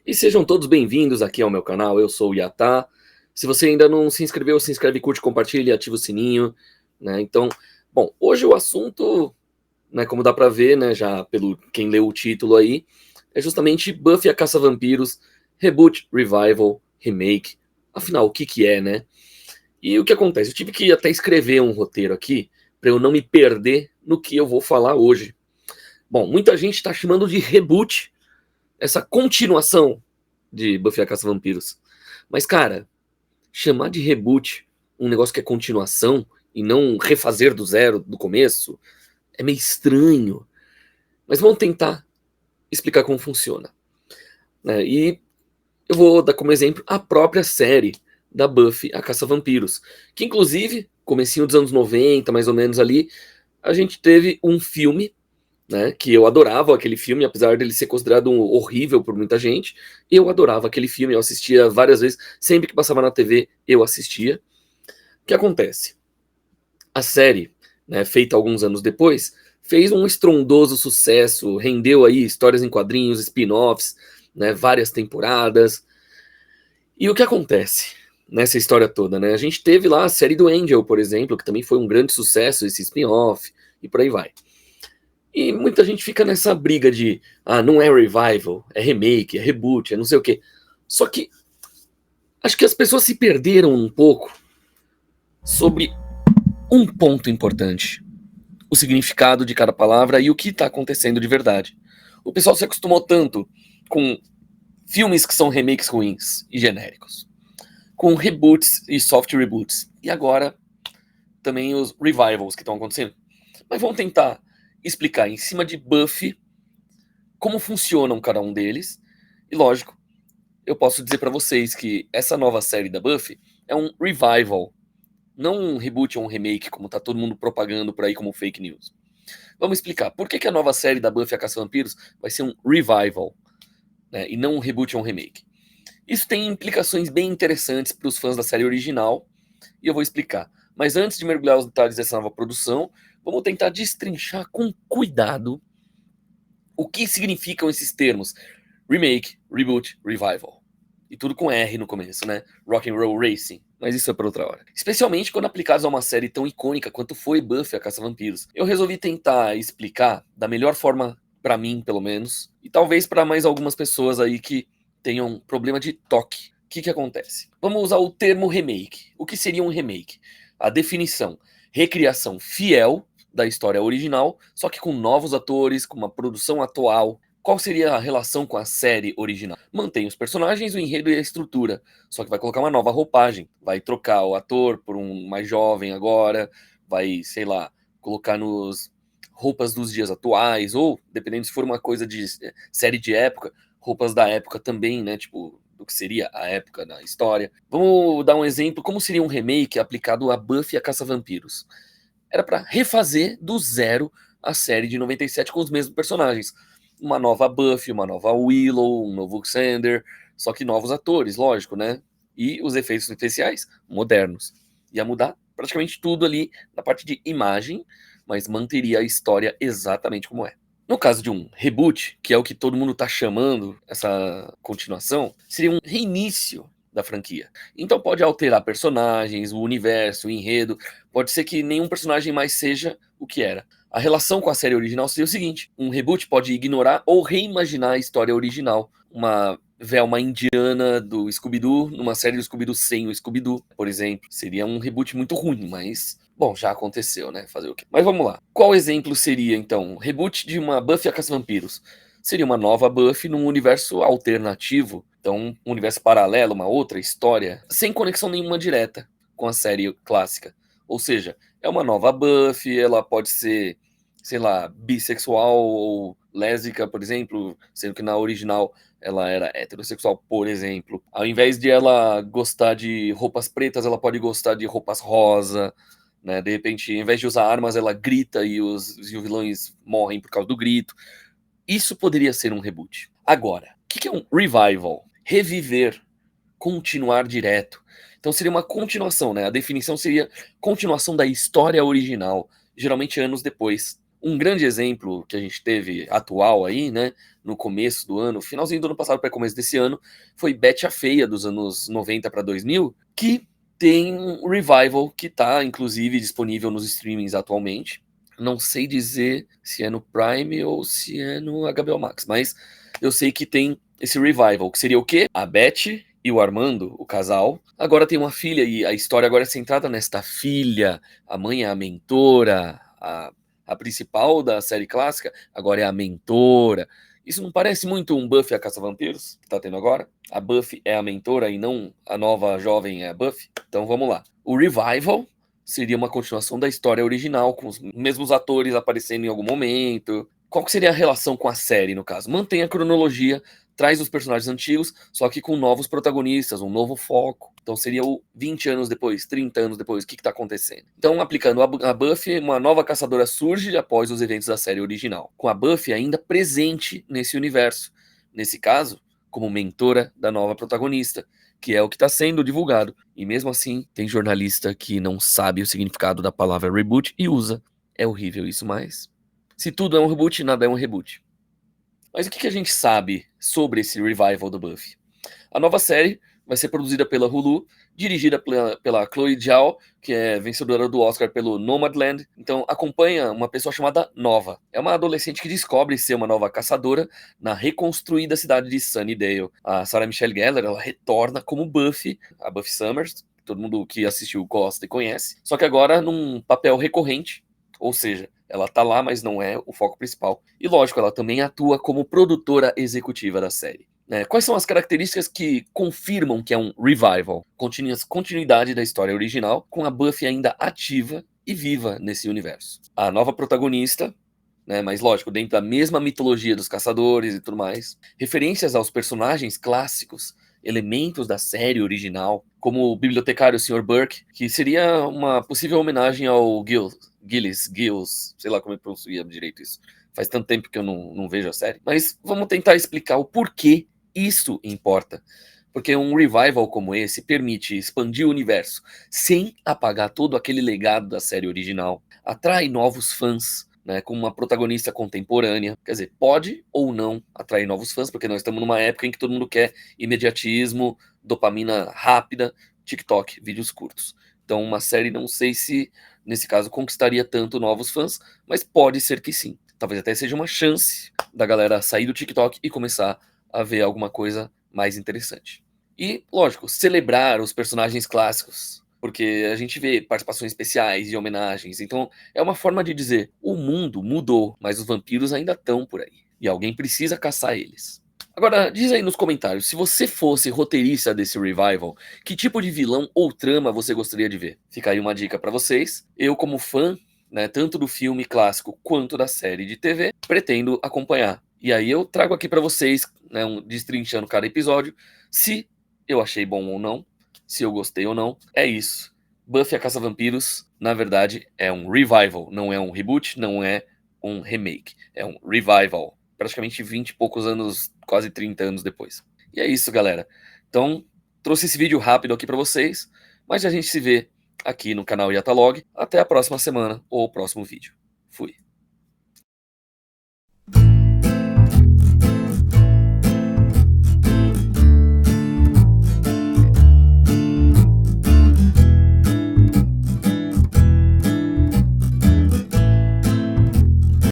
E sejam todos bem-vindos aqui ao meu canal, eu sou o Yatá. Se você ainda não se inscreveu, se inscreve, curte, compartilha e ativa o sininho, né? Então, bom, hoje o assunto, né, como dá pra ver, né, já pelo quem leu o título aí, é justamente Buffy a Caça-Vampiros, Reboot, Revival, Remake. Afinal, o que que é, né? E o que acontece? Eu tive que até escrever um roteiro aqui pra eu não me perder no que eu vou falar hoje. Bom, muita gente tá chamando de reboot essa continuação de Buffy a Caça-Vampiros. Mas, cara, chamar de reboot um negócio que é continuação e não refazer do zero, do começo, é meio estranho. Mas vamos tentar explicar como funciona, né? E eu vou dar como exemplo a própria série da Buffy a Caça-Vampiros, que inclusive, comecinho dos anos 90, mais ou menos ali, a gente teve um filme, né, que eu adorava aquele filme, apesar dele ser considerado horrível por muita gente. Eu adorava aquele filme, eu assistia várias vezes, sempre que passava na TV eu assistia. O que acontece? A série, né, feita alguns anos depois, fez um estrondoso sucesso, rendeu aí histórias em quadrinhos, spin-offs, né, várias temporadas. E o que acontece nessa história toda, né? A gente teve lá a série do Angel, por exemplo, que também foi um grande sucesso, esse spin-off, e por aí vai. E muita gente fica nessa briga de, não é revival, é remake, é reboot, é não sei o quê. Só que acho que as pessoas se perderam um pouco sobre um ponto importante: o significado de cada palavra e o que está acontecendo de verdade. O pessoal se acostumou tanto com filmes que são remakes ruins e genéricos, com reboots e soft reboots, e agora também os revivals que estão acontecendo. Mas vamos tentar explicar em cima de Buffy como funcionam cada um deles. E lógico, eu posso dizer pra vocês que essa nova série da Buffy é um revival, não um reboot ou um remake, como tá todo mundo propagando por aí como fake news. Vamos explicar por que a nova série da Buffy a Caça-Vampiros vai ser um revival, né, e não um reboot ou um remake. Isso tem implicações bem interessantes para os fãs da série original, e eu vou explicar. Mas antes de mergulhar os detalhes dessa nova produção, vamos tentar destrinchar com cuidado o que significam esses termos: remake, reboot, revival. E tudo com R no começo, né? Rock and Roll Racing. Mas isso é para outra hora. Especialmente quando aplicados a uma série tão icônica quanto foi Buffy a Caça-Vampiros. Eu resolvi tentar explicar da melhor forma, para mim, pelo menos, e talvez para mais algumas pessoas aí que tenham problema de toque. O que acontece? Vamos usar o termo remake. O que seria um remake? A definição: recriação fiel da história original, só que com novos atores, com uma produção atual. Qual seria a relação com a série original? Mantém os personagens, o enredo e a estrutura, só que vai colocar uma nova roupagem. Vai trocar o ator por um mais jovem agora, vai, sei lá, colocar nos roupas dos dias atuais, ou, dependendo se for uma coisa de série de época, roupas da época também, né? Tipo, do que seria a época da história. Vamos dar um exemplo, como seria um remake aplicado a Buffy a Caça-Vampiros? Era para refazer do zero a série de 97 com os mesmos personagens. Uma nova Buffy, uma nova Willow, um novo Xander, só que novos atores, lógico, né? E os efeitos especiais modernos. Ia mudar praticamente tudo ali na parte de imagem, mas manteria a história exatamente como é. No caso de um reboot, que é o que todo mundo tá chamando essa continuação, seria um reinício da franquia. Então pode alterar personagens, o universo, o enredo. Pode ser que nenhum personagem mais seja o que era. A relação com a série original seria o seguinte: um reboot pode ignorar ou reimaginar a história original. Uma Velma indiana do Scooby-Doo numa série do Scooby-Doo sem o Scooby-Doo, por exemplo. Seria um reboot muito ruim, mas bom, já aconteceu, né? Fazer o quê? Mas vamos lá. Qual exemplo seria, então, um reboot de uma Buffy a Caça-Vampiros? Seria uma nova Buffy num universo alternativo. Então, um universo paralelo, uma outra história, sem conexão nenhuma direta com a série clássica. Ou seja, é uma nova Buffy, ela pode ser, sei lá, bissexual ou lésbica, por exemplo, sendo que na original ela era heterossexual, por exemplo. Ao invés de ela gostar de roupas pretas, ela pode gostar de roupas rosa, né? De repente, ao invés de usar armas, ela grita e os vilões morrem por causa do grito. Isso poderia ser um reboot. Agora, o que é um revival? Reviver, continuar direto. Então seria uma continuação, né? A definição seria continuação da história original, geralmente anos depois. Um grande exemplo que a gente teve atual aí, né, no começo do ano, finalzinho do ano passado para começo desse ano, foi Betty a Feia, dos anos 90 para 2000, que tem um revival que tá, inclusive, disponível nos streamings atualmente. Não sei dizer se é no Prime ou se é no HBO Max, mas eu sei que tem esse revival, que seria o quê? A Betty e o Armando, o casal, agora tem uma filha e a história agora é centrada nesta filha. A mãe é a mentora, a principal da série clássica, agora é a mentora. Isso não parece muito um Buffy a Caça-Vampiros que tá tendo agora? A Buffy é a mentora e não a nova jovem é a Buffy? Então vamos lá. O revival seria uma continuação da história original, com os mesmos atores aparecendo em algum momento. Qual que seria a relação com a série, no caso? Mantém a cronologia, traz os personagens antigos, só que com novos protagonistas, um novo foco. Então seria o 20 anos depois, 30 anos depois, o que está acontecendo? Então, aplicando a Buffy, uma nova caçadora surge após os eventos da série original, com a Buffy ainda presente nesse universo. Nesse caso, como mentora da nova protagonista, que é o que está sendo divulgado. E mesmo assim, tem jornalista que não sabe o significado da palavra reboot e usa. É horrível isso, mas se tudo é um reboot, nada é um reboot. Mas o que a gente sabe sobre esse revival do Buffy? A nova série vai ser produzida pela Hulu, dirigida pela Chloe Zhao, que é vencedora do Oscar pelo Nomadland. Então acompanha uma pessoa chamada Nova. É uma adolescente que descobre ser uma nova caçadora na reconstruída cidade de Sunnydale. A Sarah Michelle Gellar, ela retorna como Buffy, a Buffy Summers, que todo mundo que assistiu gosta e conhece, só que agora num papel recorrente, ou seja, ela tá lá, mas não é o foco principal. E lógico, ela também atua como produtora executiva da série. Quais são as características que confirmam que é um revival? Continuidade da história original, com a Buffy ainda ativa e viva nesse universo. A nova protagonista, mas lógico, dentro da mesma mitologia dos caçadores e tudo mais. Referências aos personagens clássicos, elementos da série original, como o bibliotecário Sr. Burke, que seria uma possível homenagem ao Gillis, sei lá como é que pronuncia direito isso. Faz tanto tempo que eu não vejo a série. Mas vamos tentar explicar o porquê isso importa. Porque um revival como esse permite expandir o universo sem apagar todo aquele legado da série original. Atrai novos fãs, com uma protagonista contemporânea. Quer dizer, pode ou não atrair novos fãs, porque nós estamos numa época em que todo mundo quer imediatismo, dopamina rápida, TikTok, vídeos curtos. Então uma série não sei se, nesse caso, conquistaria tanto novos fãs, mas pode ser que sim. Talvez até seja uma chance da galera sair do TikTok e começar a ver alguma coisa mais interessante. E, lógico, celebrar os personagens clássicos, porque a gente vê participações especiais e homenagens, então é uma forma de dizer, o mundo mudou, mas os vampiros ainda estão por aí, e alguém precisa caçar eles. Agora, diz aí nos comentários, se você fosse roteirista desse revival, que tipo de vilão ou trama você gostaria de ver? Fica aí uma dica pra vocês. Eu, como fã, tanto do filme clássico quanto da série de TV, pretendo acompanhar. E aí eu trago aqui pra vocês, destrinchando cada episódio, se eu achei bom ou não, se eu gostei ou não. É isso. Buffy a Caça-Vampiros, na verdade, é um revival, não é um reboot, não é um remake. É um revival. Praticamente 20 e poucos anos, quase 30 anos depois. E é isso, galera. Então, trouxe esse vídeo rápido aqui pra vocês, mas a gente se vê aqui no canal Yatalog. Até a próxima semana ou o próximo vídeo. Fui.